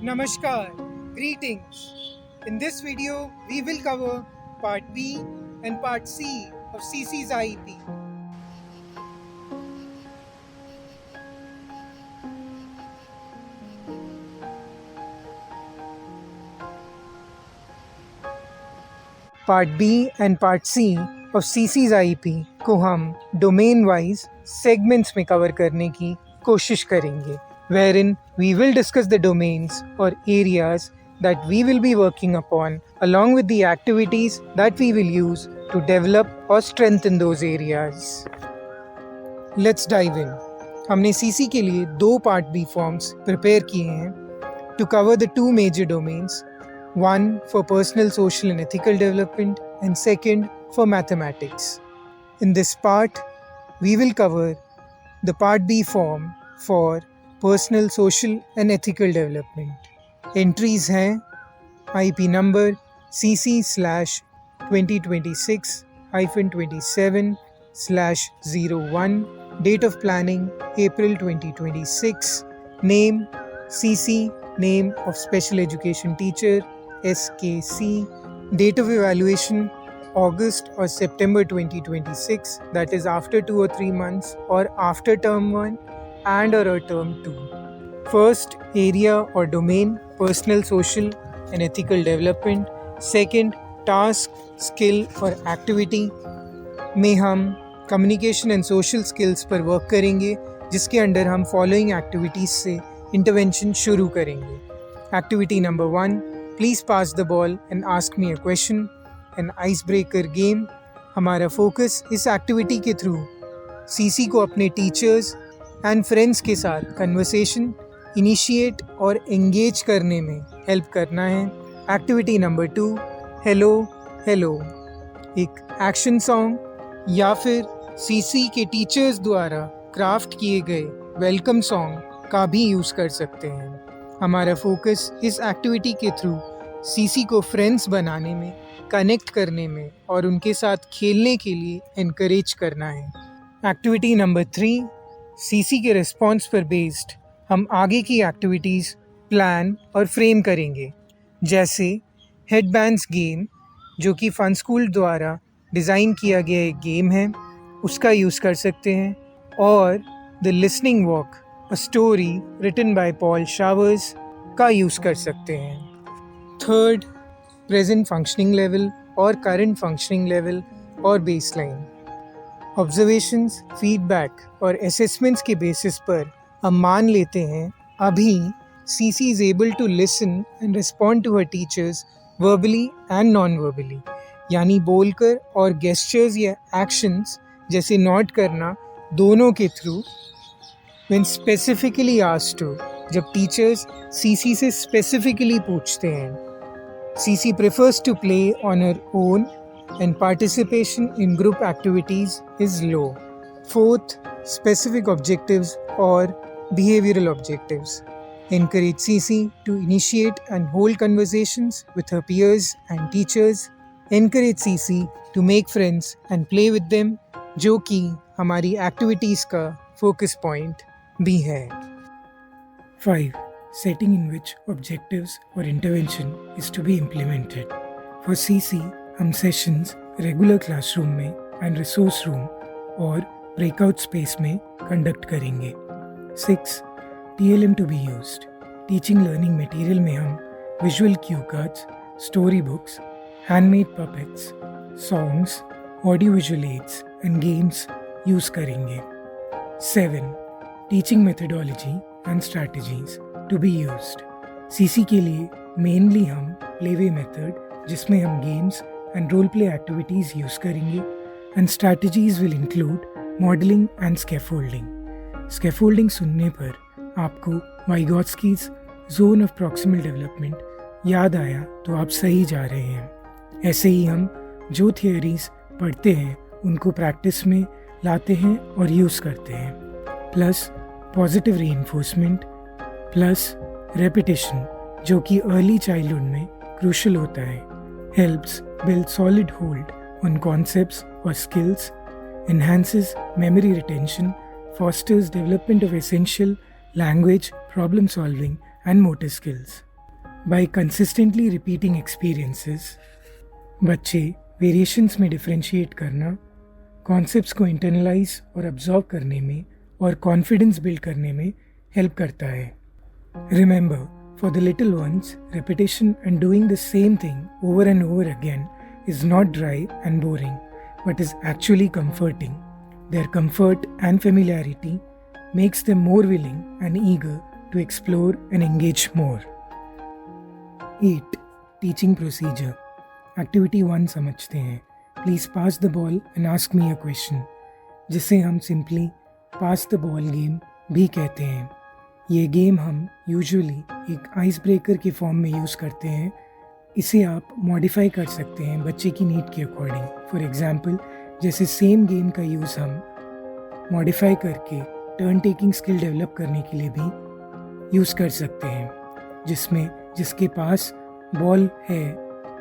Namaskar, greetings. In this video, we will cover Part B and Part C of CC's IEP. Part B and Part C of CC's IEP को हम domain wise segments में cover करने की कोशिश करेंगे, wherein we will discuss the domains or areas that we will be working upon along with the activities that we will use to develop or strengthen those areas. Let's dive in. हमने CC के लिए 2 Part B forms prepare किए हैं to cover the 2 major domains, one for personal, social and ethical development and second for mathematics. In this part, we will cover the Part B form for personal, social and ethical development. Entries हैं IP number CC/2026-27/01, date of planning April 2026, name CC, name of special education teacher SKC, date of evaluation August or September 2026, that is after 2 or 3 months or after term 1 and or term 2. First, area or domain, personal, social and ethical development. Second, task, skill or activity में हम communication and social skills पर work करेंगे, जिसके under हम following activities से intervention शुरू करेंगे. Activity number 1, please pass the ball and ask me a question. An icebreaker game. हमारा focus इस activity के through CC को अपने teachers and friends के साथ conversation initiate और engage करने में help करना है. Activity number 2, hello hello, एक action song या फिर CC के teachers द्वारा craft किए गए welcome song का भी यूज़ कर सकते हैं. हमारा focus इस activity के through CC को friends बनाने में, कनेक्ट करने में और उनके साथ खेलने के लिए एनकरेज करना है. एक्टिविटी नंबर 3, CC के रिस्पॉन्स पर बेस्ड हम आगे की एक्टिविटीज़ प्लान और फ्रेम करेंगे, जैसे हेडबैंड्स गेम, जो कि फन स्कूल द्वारा डिज़ाइन किया गया एक गेम है, उसका यूज़ कर सकते हैं. और the listening walk, a story written by Paul Showers का यूज़ कर सकते हैं. थर्ड, प्रेजेंट फंक्शनिंग लेवल और करंट फंक्शनिंग लेवल और बेसलाइन. ऑब्जर्वेशंस, फीडबैक और असेसमेंट्स के बेसिस पर हम मान लेते हैं अभी CC is able to listen and respond to her teachers verbally and non-verbally, यानी बोलकर और gestures या actions जैसे नोट करना दोनों के through. when specifically asked to, जब टीचर्स CC से स्पेसिफिकली पूछते हैं. CC prefers to play on her own and participation in group activities is low. Fourth, specific objectives or behavioral objectives. Encourage CC to initiate and hold conversations with her peers and teachers. Encourage CC to make friends and play with them, जो कि हमारी activities का focus point भी है. 5. Setting in which objectives or intervention is to be implemented. For CC, हम sessions regular classroom में and resource room और breakout space में conduct करेंगे. 6. TLM to be used. Teaching learning material में हम visual cue cards, story books, handmade puppets, songs, audiovisual aids and games use करेंगे. 7. Teaching methodology and strategies to be used. CC के लिए mainly हम playway method, जिसमें हम games and role play activities use करेंगे, and strategies will include modeling and scaffolding. Scaffolding सुनने पर आपको Vygotsky's zone of proximal development याद आया तो आप सही जा रहे हैं. ऐसे ही हम जो theories पढ़ते हैं उनको practice में लाते हैं और use करते हैं. Plus positive reinforcement plus repetition, जो कि अर्ली चाइल्डहुड में क्रूशल होता है, helps build solid hold on concepts और skills, enhances memory retention, fosters development of essential language, problem solving and motor skills. By consistently repeating experiences बच्चे variations में differentiate करना, concepts को इंटरनलाइज और absorb करने में और कॉन्फिडेंस बिल्ड करने में हेल्प करता है। Remember, for the little ones, repetition and doing the same thing over and over again is not dry and boring, but is actually comforting. Their comfort and familiarity makes them more willing and eager to explore and engage more. 8. Teaching procedure. Activity 1 समझते हैं. Please pass the ball and ask me a question, जिसे हम simply pass the ball game भी कहते हैं. ये game हम usually एक आइस ब्रेकर के फॉर्म में यूज़ करते हैं. इसे आप मॉडिफाई कर सकते हैं बच्चे की नीड के अकॉर्डिंग. फॉर एग्जांपल, जैसे सेम गेम का यूज़ हम मॉडिफाई करके टर्न टेकिंग स्किल डेवलप करने के लिए भी यूज़ कर सकते हैं, जिसमें जिसके पास बॉल है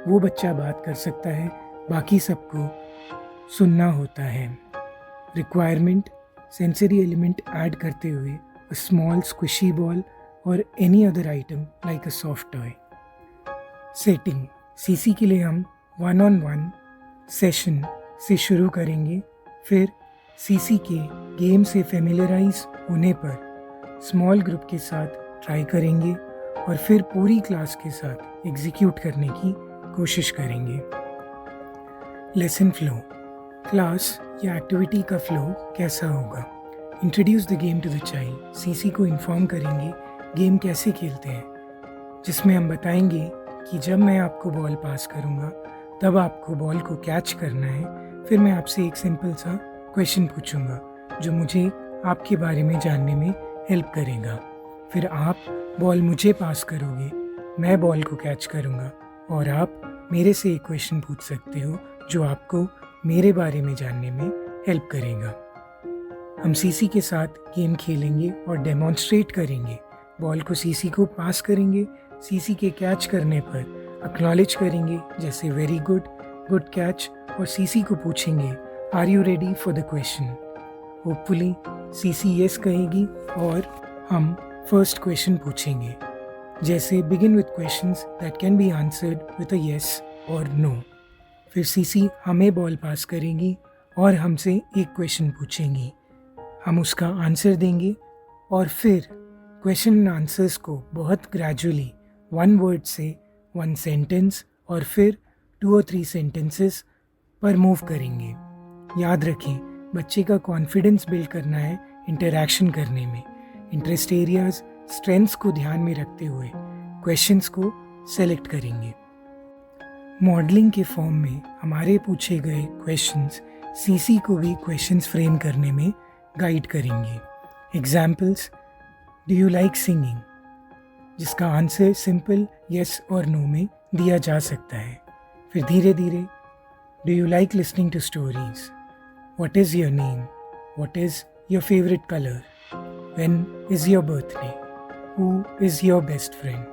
वो बच्चा बात कर सकता है, बाकी सबको सुनना होता है. रिक्वायरमेंट, सेंसरी एलिमेंट ऐड करते हुए a small squishy ball or any other item like a soft toy. Setting. CC के लिए हम 1-on-1 सेशन से शुरू करेंगे. फिर सीसी के गेम से फेमिलियराइज होने पर स्मॉल ग्रुप के साथ ट्राई करेंगे और फिर पूरी क्लास के साथ एग्जीक्यूट करने की कोशिश करेंगे. Lesson flow. क्लास या एक्टिविटी का फ्लो कैसा होगा? Introduce the game to the child. CC को इन्फॉर्म करेंगे गेम कैसे खेलते हैं, जिसमें हम बताएंगे कि जब मैं आपको बॉल पास करूंगा तब आपको बॉल को कैच करना है. फिर मैं आपसे एक सिंपल सा क्वेश्चन पूछूंगा जो मुझे आपके बारे में जानने में हेल्प करेगा. फिर आप बॉल मुझे पास करोगे, मैं बॉल को कैच करूंगा और आप मेरे से एक क्वेश्चन पूछ सकते हो जो आपको मेरे बारे में जानने में हेल्प करेगा. हम सीसी के साथ गेम खेलेंगे और डेमॉन्स्ट्रेट करेंगे. बॉल को सीसी को पास करेंगे, सीसी के कैच करने पर एक्नॉलेज करेंगे जैसे वेरी गुड, गुड कैच, और सीसी को पूछेंगे are you ready for the question. Hopefully CC yes कहेगी और हम फर्स्ट क्वेश्चन पूछेंगे, जैसे begin with questions that can be answered with a yes और नो. फिर सीसी हमें बॉल पास करेंगी और हमसे एक क्वेश्चन पूछेंगी. हम उसका आंसर देंगे और फिर क्वेश्चन एंड आंसर्स को बहुत ग्रेजुअली 1 वर्ड से 1 सेंटेंस और फिर 2 और 3 सेंटेंसेस पर मूव करेंगे. याद रखें, बच्चे का कॉन्फिडेंस बिल्ड करना है इंटरैक्शन करने में. इंटरेस्ट एरियाज, स्ट्रेंथ्स को ध्यान में रखते हुए क्वेश्चंस को सेलेक्ट करेंगे. मॉडलिंग के फॉर्म में हमारे पूछे गए क्वेश्चंस सीसी को भी क्वेश्चंस फ्रेम करने में गाइड करेंगे. Examples, do you like singing, जिसका आंसर सिंपल यस और नो में दिया जा सकता है. फिर धीरे धीरे, do you like listening to stories, what is your name, what is your favourite colour, when is your birthday, who is your best friend,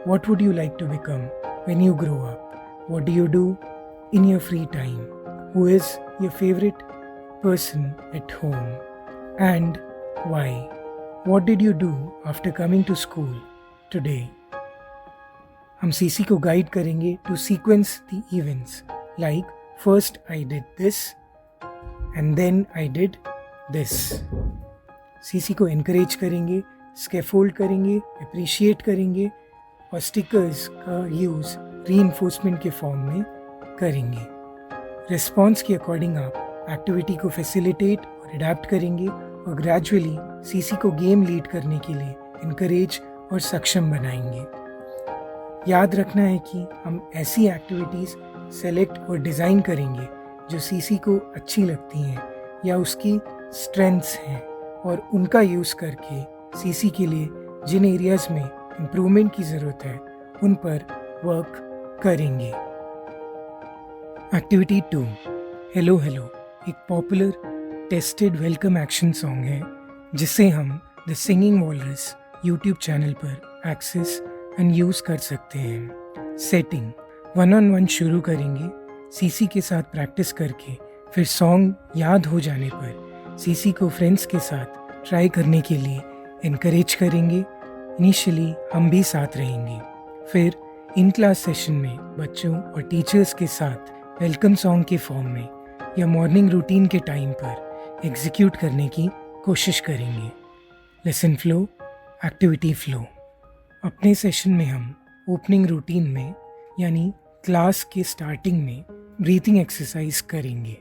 what would you like to become when you grow up, what do you do in your free time, who is your favourite person at home, and why. What did you do after coming to school today? हम CC को guide करेंगे to sequence the events, like first I did this and then I did this. CC को encourage करेंगे, scaffold करेंगे, appreciate करेंगे और stickers का use reinforcement के फॉर्म में करेंगे. रिस्पॉन्स के अकॉर्डिंग आप एक्टिविटी को फैसिलिटेट और अडेप्ट करेंगे और ग्रेजुअली सीसी को गेम लीड करने के लिए इनकरेज और सक्षम बनाएंगे. याद रखना है कि हम ऐसी एक्टिविटीज़ सेलेक्ट और डिज़ाइन करेंगे जो सीसी को अच्छी लगती हैं या उसकी स्ट्रेंथ्स हैं और उनका यूज़ करके सीसी के लिए जिन एरियाज़ में इम्प्रूवमेंट की ज़रूरत है उन पर वर्क करेंगे. एक्टिविटी 2, हेलो हेलो एक popular tested welcome action song है जिसे हम the singing walrus YouTube channel पर एक्सेस एंड यूज़ कर सकते हैं. सेटिंग, 1-on-1 शुरू करेंगे सीसी के साथ प्रैक्टिस करके. फिर सॉन्ग याद हो जाने पर सीसी को फ्रेंड्स के साथ ट्राई करने के लिए इनकरेज करेंगे. इनिशियली हम भी साथ रहेंगे. फिर इन क्लास सेशन में बच्चों और टीचर्स के साथ वेलकम सॉन्ग के फॉर्म में या मॉर्निंग रूटीन के टाइम पर एग्जीक्यूट करने की कोशिश करेंगे। Lesson flow, activity flow. अपने सेशन में हम ओपनिंग रूटीन में यानी क्लास के स्टार्टिंग में ब्रीथिंग एक्सरसाइज करेंगे।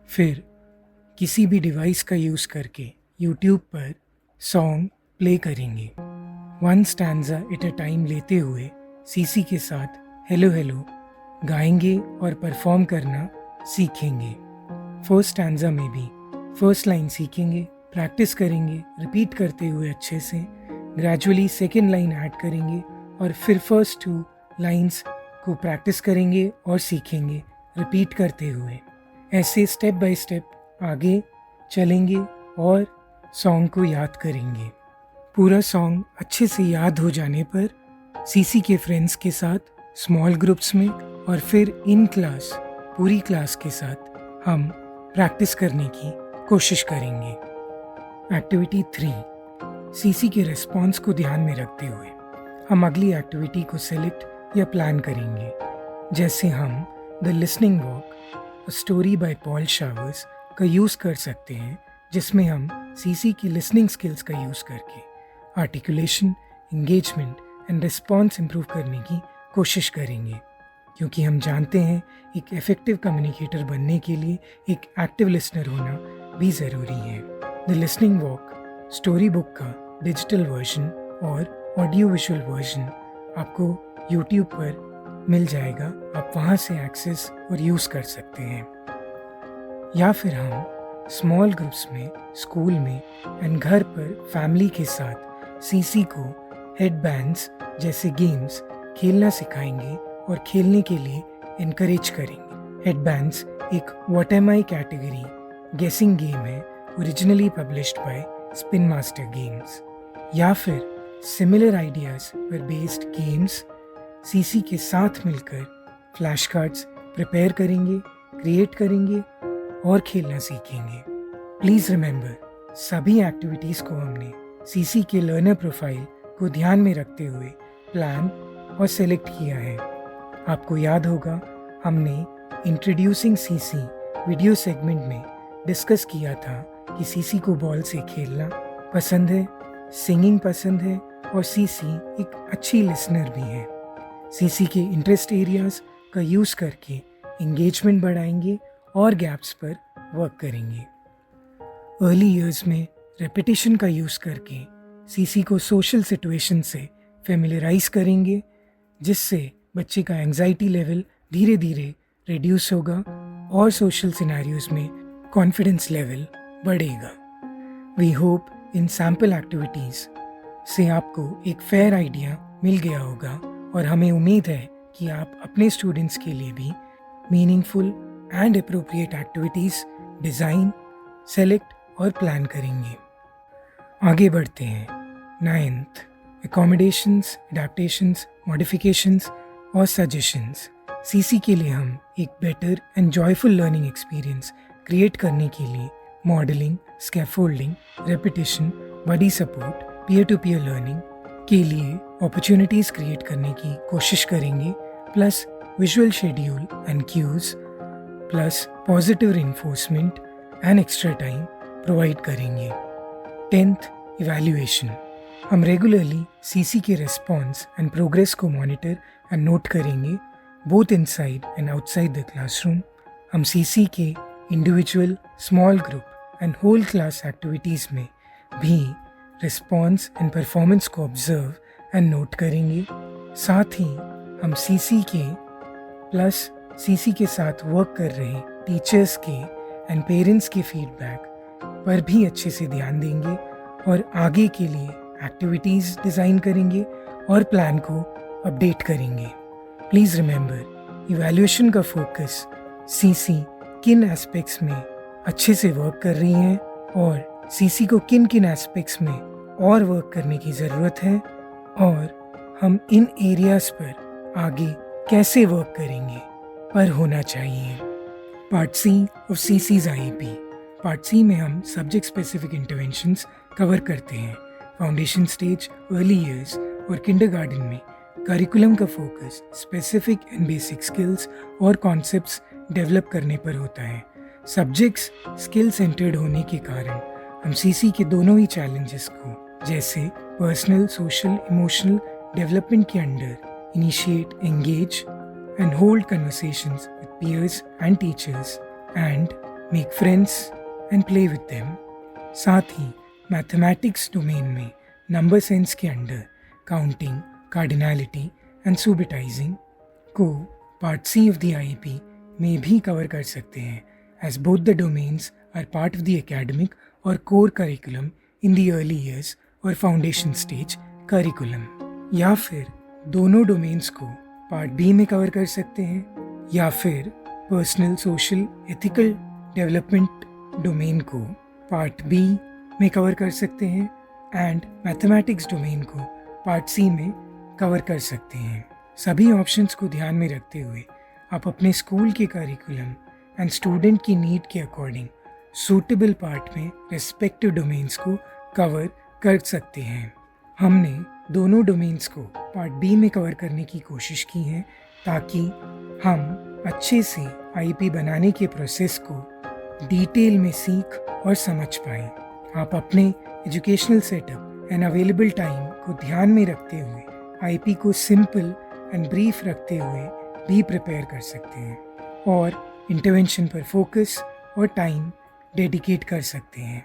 फिर किसी भी डिवाइस का यूज़ करके यूट्यूब पर सॉन्ग प्ले करेंगे। One stanza at a time लेते हुए सीसी के साथ हेलो हेलो गाएंगे और परफॉर्म करना सीखेंगे। फर्स्ट स्टैंजा में भी फर्स्ट लाइन सीखेंगे, प्रैक्टिस करेंगे रिपीट करते हुए अच्छे से। ग्रेजुअली सेकेंड लाइन ऐड करेंगे और फिर फर्स्ट 2 लाइन्स को प्रैक्टिस करेंगे और सीखेंगे रिपीट करते हुए। ऐसे स्टेप बाय स्टेप आगे चलेंगे और सॉन्ग को याद करेंगे। पूरा सॉन्ग अच्छे से याद हो जाने पर सीसी के फ्रेंड्स के साथ स्मॉल ग्रुप्स में और फिर इन क्लास पूरी क्लास के साथ हम प्रैक्टिस करने की कोशिश करेंगे। एक्टिविटी 3, सीसी के रिस्पॉन्स को ध्यान में रखते हुए हम अगली एक्टिविटी को सेलेक्ट या प्लान करेंगे। जैसे हम the listening walk, a story by Paul Showers का यूज़ कर सकते हैं, जिसमें हम सीसी की लिसनिंग स्किल्स का यूज़ करके articulation, engagement and response improve करने की कोशिश करेंगे। क्योंकि हम जानते हैं एक इफेक्टिव कम्युनिकेटर बनने के लिए एक एक्टिव लिसनर होना भी ज़रूरी है। The listening walk story book का डिजिटल वर्जन और ऑडियो विजुअल वर्जन आपको यूट्यूब पर मिल जाएगा। आप वहाँ से एक्सेस और यूज़ कर सकते हैं। या फिर हम स्मॉल ग्रुप्स में, स्कूल में एंड घर पर फैमिली के साथ सीसी को हेडबैंड्स जैसे गेम्स खेलना सिखाएंगे और खेलने के लिए इनकरेज करेंगे। हेडबैंड्स एक व्हाट एम आई कैटेगरी गेसिंग गेम है, originally published by spin master games. या फिर सिमिलर आइडियाज पर बेस्ड गेम्स सीसी के साथ मिलकर फ्लैश कार्ड्स प्रिपेयर करेंगे, क्रिएट करेंगे और खेलना सीखेंगे। प्लीज़ रिमेंबर, सभी एक्टिविटीज़ को हमने सीसी के लर्नर प्रोफाइल को ध्यान में रखते हुए प्लान और सेलेक्ट किया है। आपको याद होगा हमने इंट्रोड्यूसिंग सीसी वीडियो सेगमेंट में डिस्कस किया था कि सीसी को बॉल से खेलना पसंद है, सिंगिंग पसंद है और सीसी एक अच्छी लिसनर भी है। सीसी के इंटरेस्ट एरियाज का यूज़ करके एंगेजमेंट बढ़ाएंगे और गैप्स पर वर्क करेंगे। अर्ली ईयर्स में रेपिटेशन का यूज़ करके सीसी को सोशल सिचुएशन से फेमिलराइज करेंगे, जिससे बच्चे का एंजाइटी लेवल धीरे धीरे रिड्यूस होगा और सोशल सिनेरियोज में कॉन्फिडेंस लेवल बढ़ेगा। We hope in sample activities से आपको एक फेयर आइडिया मिल गया होगा और हमें उम्मीद है कि आप अपने स्टूडेंट्स के लिए भी meaningful and appropriate activities design, select और प्लान करेंगे। आगे बढ़ते हैं। 9th, एकोमोडेशंस, एडेप्टेशंस, मॉडिफिकेशंस और सजेशंस। सीसी के लिए हम एक better and joyful learning experience create करने के लिए modelling, scaffolding, repetition, buddy support, peer to peer learning के लिए अपॉर्चुनिटीज़ क्रिएट करने की कोशिश करेंगे, plus visual schedule and cues, plus positive reinforcement and extra time provide करेंगे। 10th, evaluation. हम रेगुलरली सीसी के रिस्पॉन्स एंड प्रोग्रेस को मॉनिटर एंड नोट करेंगे, both inside and outside the classroom. हम सीसी के individual, small group and whole class activities में भी response and performance को ऑब्जर्व एंड नोट करेंगे। साथ ही हम सीसी के प्लस सीसी के साथ वर्क कर रहे टीचर्स के एंड पेरेंट्स के फीडबैक पर भी अच्छे से ध्यान देंगे और आगे के लिए एक्टिविटीज़ डिज़ाइन करेंगे और प्लान को अपडेट करेंगे। प्लीज़ रिमेंबर, इवैल्यूएशन का फोकस सीसी किन एस्पेक्ट्स में अच्छे से वर्क कर रही है और सीसी को किन किन एस्पेक्ट्स में और वर्क करने की ज़रूरत है और हम इन एरियाज़ पर आगे कैसे वर्क करेंगे पर होना चाहिए। Part C of CCs IEP. Part C में हम सब्जेक्ट स्पेसिफिक इंटरवेंशंस कवर करते हैं। फाउंडेशन स्टेज, अर्ली ईयर्स और किंडरगार्टन में करिकुलम का focus specific and basic skills और कॉन्सेप्ट्स डेवलप करने पर होता है। सब्जेक्ट्स स्किल सेंटर्ड होने के कारण हम सीसी के दोनों ही चैलेंजेस को, जैसे पर्सनल, सोशल, इमोशनल डेवलपमेंट के under initiate, engage and hold conversations with peers and teachers and make friends and play with them, साथ ही मैथमेटिक्स डोमेन में नंबर सेंस के under counting, cardinality and subitising को part C of the IEP में भी cover कर सकते हैं, as both the domains are part of the academic और core curriculum in the early years और फाउंडेशन स्टेज करिकुलम। या फिर दोनों डोमेन्स को पार्ट बी में कवर कर सकते हैं, या फिर personal, social, ethical development domain को पार्ट बी में कवर कर सकते हैं एंड मैथमेटिक्स डोमेन को पार्ट सी में कवर कर सकते हैं। सभी ऑप्शंस को ध्यान में रखते हुए आप अपने स्कूल के करिकुलम एंड स्टूडेंट की नीड के अकॉर्डिंग सूटेबल पार्ट में रेस्पेक्टिव डोमेन्स को कवर कर सकते हैं। हमने दोनों डोमेन्स को पार्ट बी में कवर करने की कोशिश की है ताकि हम अच्छे से आईपी बनाने के प्रोसेस को डिटेल में सीख और समझ पाएं। आप अपने educational setup and available time को ध्यान में रखते हुए आईपी को सिंपल एंड ब्रीफ रखते हुए भी प्रिपेयर कर सकते हैं और इंटरवेंशन पर फोकस और टाइम डेडिकेट कर सकते हैं।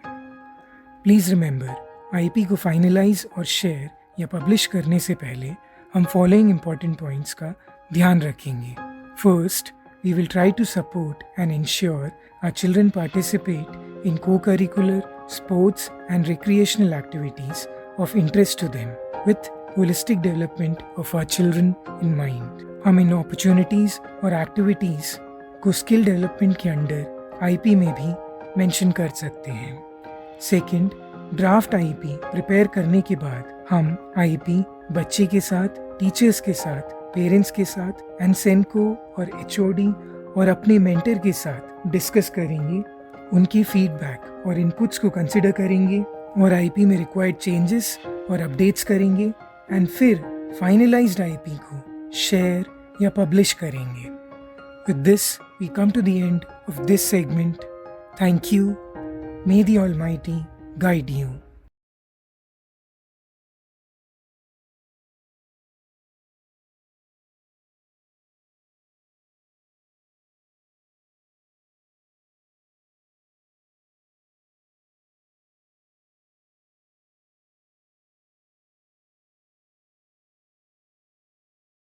प्लीज़ रिमेंबर, आईपी को फाइनलाइज और शेयर या पब्लिश करने से पहले हम फॉलोइंग इम्पॉर्टेंट पॉइंट्स का ध्यान रखेंगे। First, we will try to support and ensure our children participate in co-curricular, sports and recreational activities of interest to them with holistic development of our children in mind. हम इन opportunities और activities को skill development के under IP में भी mention कर सकते हैं। Second, draft IP prepare करने के बाद हम आईपी बच्चे के साथ, टीचर्स के साथ, पेरेंट्स के साथ एंड सेनको और एचओडी और अपने मेंटर के साथ डिस्कस करेंगे, उनकी फीडबैक और इनपुट्स को कंसिडर करेंगे और आईपी में रिक्वायर्ड चेंजेस और अपडेट्स करेंगे एंड फिर फाइनलाइज्ड आईपी को शेयर या पब्लिश करेंगे। With this we come to the end of this segment. Thank you. May the Almighty guide you.